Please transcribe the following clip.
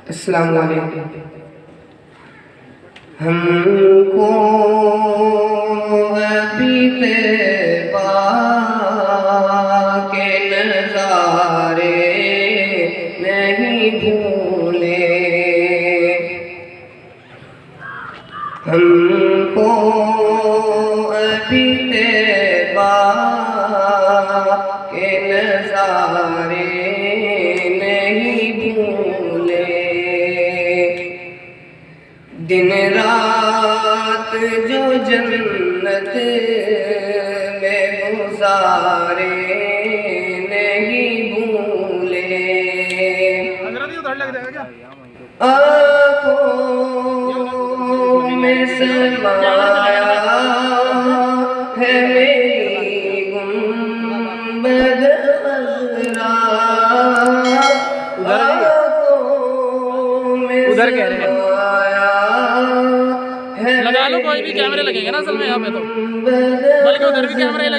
अस्सलाम वालेकुम। हमको अभी तैबा के नज़ारे नहीं भूले, हमको अभी तैबा के नज़ारे नहीं भूले। दिन रात जो जन्नत में गुजारे नहीं भूले। आँखों में समाया है मेरी गुंबद खज़रा, उधर कह रहे हैं लगा लो, कोई भी कैमरे लगेंगे ना असल में यहाँ पे, तो बल्कि उधर भी कैमरे